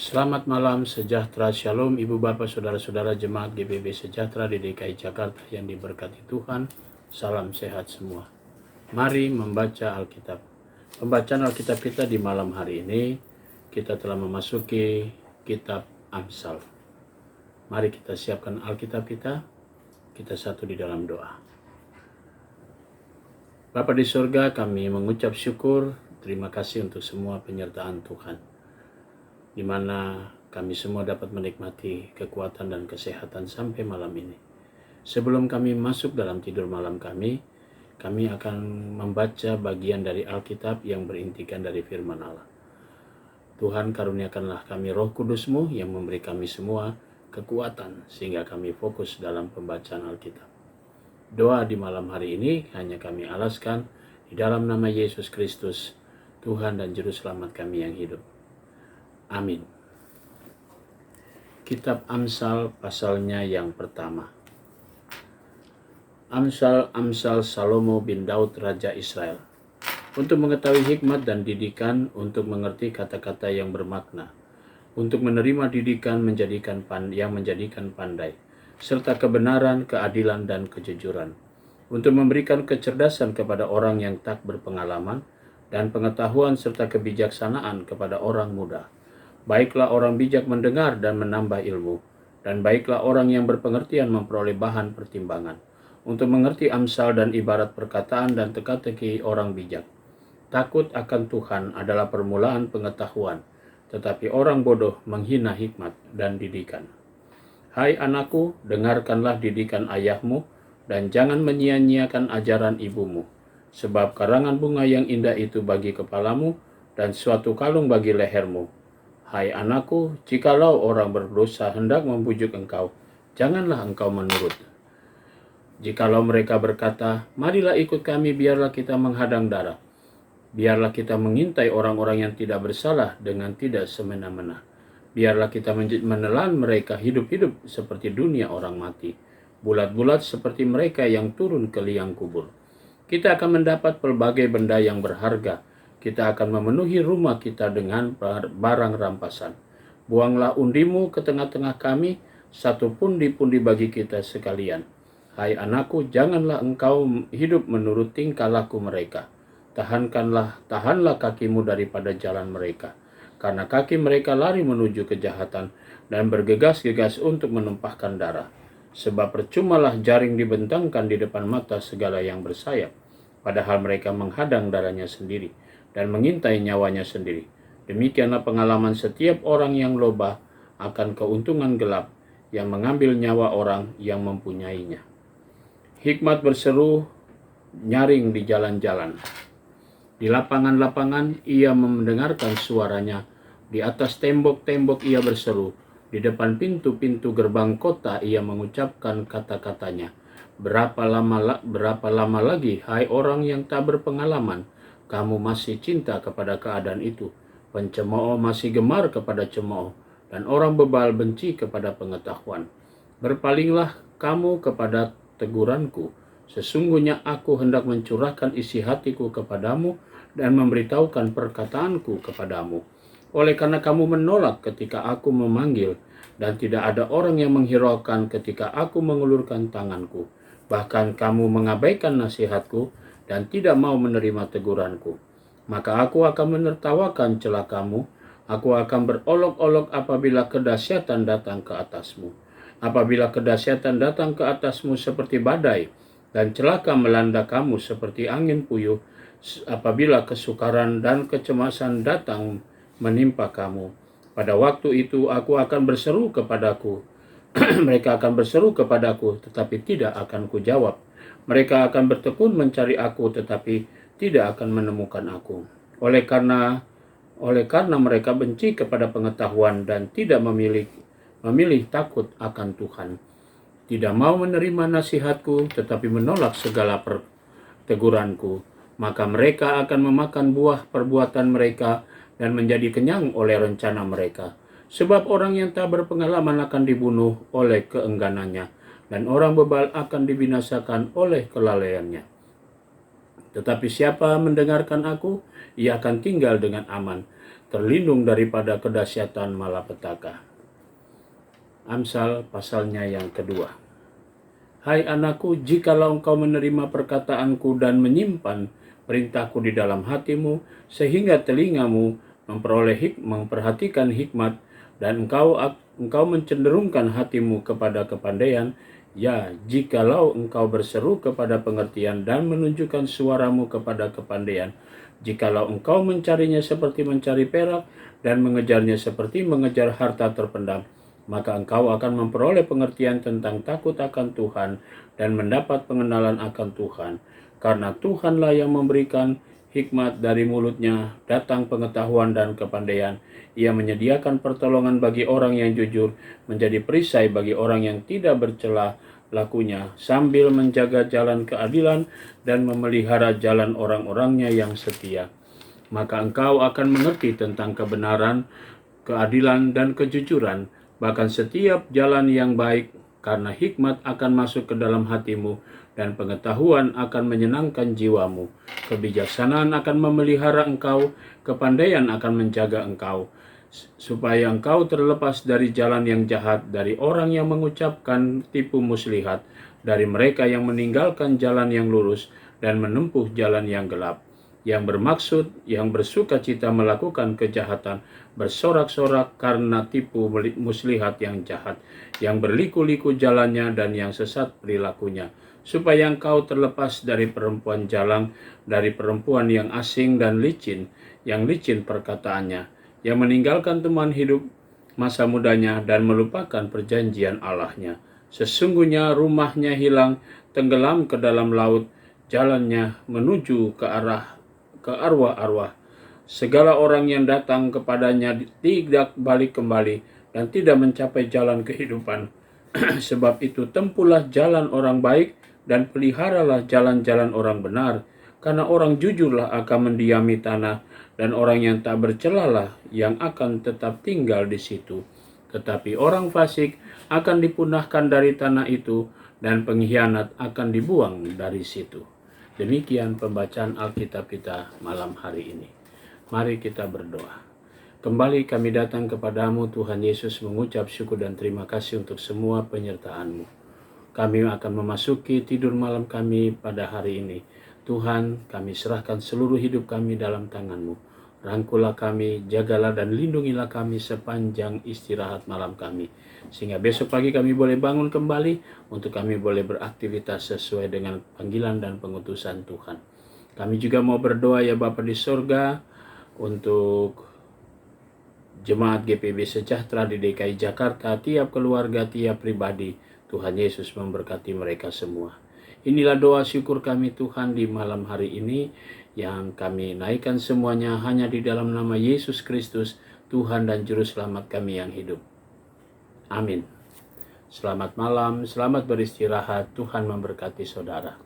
Selamat malam, sejahtera, shalom Ibu Bapak Saudara-saudara Jemaat GBB Sejahtera di DKI Jakarta yang diberkati Tuhan. Salam sehat semua. Mari membaca Alkitab. Pembacaan Alkitab kita di malam hari ini, kita telah memasuki kitab Amsal. Mari kita siapkan Alkitab kita satu di dalam doa. Bapa di surga, kami mengucap syukur, terima kasih untuk semua penyertaan Tuhan, di mana kami semua dapat menikmati kekuatan dan kesehatan sampai malam ini. Sebelum kami masuk dalam tidur malam kami akan membaca bagian dari Alkitab yang berintikan dari firman Allah. Tuhan, karuniakanlah kami Roh Kudus-Mu yang memberi kami semua kekuatan sehingga kami fokus dalam pembacaan Alkitab. Doa di malam hari ini hanya kami alaskan di dalam nama Yesus Kristus, Tuhan dan Juru Selamat kami yang hidup. Amin. Kitab Amsal pasalnya yang pertama. Amsal Salomo bin Daud Raja Israel. Untuk mengetahui hikmat dan didikan, untuk mengerti kata-kata yang bermakna, untuk menerima didikan yang menjadikan pandai, serta kebenaran, keadilan, dan kejujuran, untuk memberikan kecerdasan kepada orang yang tak berpengalaman, dan pengetahuan serta kebijaksanaan kepada orang muda. Baiklah orang bijak mendengar dan menambah ilmu, dan baiklah orang yang berpengertian memperoleh bahan pertimbangan, untuk mengerti amsal dan ibarat perkataan dan teka-teki orang bijak. Takut akan Tuhan adalah permulaan pengetahuan, tetapi orang bodoh menghina hikmat dan didikan. Hai anakku, dengarkanlah didikan ayahmu, dan jangan menyia-nyiakan ajaran ibumu, sebab karangan bunga yang indah itu bagi kepalamu, dan suatu kalung bagi lehermu. Hai anakku, jikalau orang berdosa hendak membujuk engkau, janganlah engkau menurut. Jikalau mereka berkata, marilah ikut kami, biarlah kita menghadang darah. Biarlah kita mengintai orang-orang yang tidak bersalah dengan tidak semena-mena. Biarlah kita menelan mereka hidup-hidup seperti dunia orang mati, bulat-bulat seperti mereka yang turun ke liang kubur. Kita akan mendapat pelbagai benda yang berharga. Kita akan memenuhi rumah kita dengan barang rampasan. Buanglah undimu ke tengah-tengah kami, satu pundi-pundi bagi kita sekalian. Hai anakku, janganlah engkau hidup menurut tingkah laku mereka. Tahanlah kakimu daripada jalan mereka, karena kaki mereka lari menuju kejahatan dan bergegas-gegas untuk menumpahkan darah. Sebab percumalah jaring dibentangkan di depan mata segala yang bersayap, padahal mereka menghadang darahnya sendiri dan mengintai nyawanya sendiri. Demikianlah pengalaman setiap orang yang loba akan keuntungan gelap, yang mengambil nyawa orang yang mempunyainya. Hikmat berseru nyaring di jalan-jalan. Di lapangan-lapangan ia mendengarkan suaranya. Di atas tembok-tembok ia berseru. Di depan pintu-pintu gerbang kota ia mengucapkan kata-katanya. Berapa lama lagi, hai orang yang tak berpengalaman, kamu masih cinta kepada keadaan itu. Pencemooh masih gemar kepada cemooh, dan orang bebal benci kepada pengetahuan. Berpalinglah kamu kepada teguranku. Sesungguhnya aku hendak mencurahkan isi hatiku kepadamu dan memberitahukan perkataanku kepadamu. Oleh karena kamu menolak ketika aku memanggil, dan tidak ada orang yang menghiraukan ketika aku mengulurkan tanganku. Bahkan kamu mengabaikan nasihatku dan tidak mau menerima teguranku. Maka aku akan menertawakan celakamu. Aku akan berolok-olok apabila kedahsyatan datang ke atasmu. Apabila kedahsyatan datang ke atasmu seperti badai, dan celaka melanda kamu seperti angin puyuh, apabila kesukaran dan kecemasan datang menimpa kamu. Pada waktu itu aku akan berseru kepadaku. Mereka akan berseru kepadaku, tetapi tidak akan kujawab. Mereka akan bertekun mencari aku, tetapi tidak akan menemukan aku. Oleh karena mereka benci kepada pengetahuan dan tidak memilih takut akan Tuhan. Tidak mau menerima nasihatku, tetapi menolak segala teguranku. Maka mereka akan memakan buah perbuatan mereka dan menjadi kenyang oleh rencana mereka. Sebab orang yang tak berpengalaman akan dibunuh oleh keengganannya, dan orang bebal akan dibinasakan oleh kelalaiannya. Tetapi siapa mendengarkan aku, ia akan tinggal dengan aman, terlindung daripada kedahsyatan malapetaka. Amsal pasalnya yang kedua. Hai anakku, jikalau engkau menerima perkataanku dan menyimpan perintahku di dalam hatimu, sehingga telingamu memperhatikan hikmat, dan engkau mencenderungkan hatimu kepada kepandaian, ya, jikalau engkau berseru kepada pengertian dan menunjukkan suaramu kepada kepandaian, jikalau engkau mencarinya seperti mencari perak dan mengejarnya seperti mengejar harta terpendam, maka engkau akan memperoleh pengertian tentang takut akan Tuhan dan mendapat pengenalan akan Tuhan. Karena Tuhanlah yang memberikan hikmat, dari mulutnya datang pengetahuan dan kepandaian. Ia menyediakan pertolongan bagi orang yang jujur, menjadi perisai bagi orang yang tidak bercela lakunya, sambil menjaga jalan keadilan dan memelihara jalan orang-orangnya yang setia. Maka engkau akan mengerti tentang kebenaran, keadilan, dan kejujuran, bahkan setiap jalan yang baik, karena hikmat akan masuk ke dalam hatimu, dan pengetahuan akan menyenangkan jiwamu. Kebijaksanaan akan memelihara engkau, kepandaian akan menjaga engkau, supaya engkau terlepas dari jalan yang jahat, dari orang yang mengucapkan tipu muslihat, dari mereka yang meninggalkan jalan yang lurus dan menempuh jalan yang gelap, yang bersuka cita melakukan kejahatan, bersorak-sorak karena tipu muslihat yang jahat, yang berliku-liku jalannya dan yang sesat perilakunya, supaya engkau terlepas dari perempuan jalang, dari perempuan yang asing dan licin, yang licin perkataannya, yang meninggalkan teman hidup masa mudanya dan melupakan perjanjian Allahnya. Sesungguhnya rumahnya hilang, tenggelam ke dalam laut, jalannya menuju ke arwah-arwah. Segala orang yang datang kepadanya tidak balik kembali dan tidak mencapai jalan kehidupan. Sebab itu tempuhlah jalan orang baik dan peliharalah jalan-jalan orang benar, karena orang jujurlah akan mendiami tanah, dan orang yang tak bercelalah yang akan tetap tinggal di situ. Tetapi orang fasik akan dipunahkan dari tanah itu, dan pengkhianat akan dibuang dari situ. Demikian pembacaan Alkitab kita malam hari ini. Mari kita berdoa. Kembali kami datang kepadamu Tuhan Yesus, mengucap syukur dan terima kasih untuk semua penyertaan-Mu. Kami akan memasuki tidur malam kami pada hari ini. Tuhan, kami serahkan seluruh hidup kami dalam tangan-Mu. Rangkulah kami, jagalah dan lindungilah kami sepanjang istirahat malam kami. Sehingga besok pagi kami boleh bangun kembali untuk kami boleh beraktivitas sesuai dengan panggilan dan pengutusan Tuhan. Kami juga mau berdoa ya Bapa di sorga untuk Jemaat GPB Sejahtera di DKI Jakarta, tiap keluarga, tiap pribadi. Tuhan Yesus memberkati mereka semua. Inilah doa syukur kami Tuhan di malam hari ini, yang kami naikkan semuanya hanya di dalam nama Yesus Kristus, Tuhan dan Juru Selamat kami yang hidup. Amin. Selamat malam, selamat beristirahat. Tuhan memberkati saudara.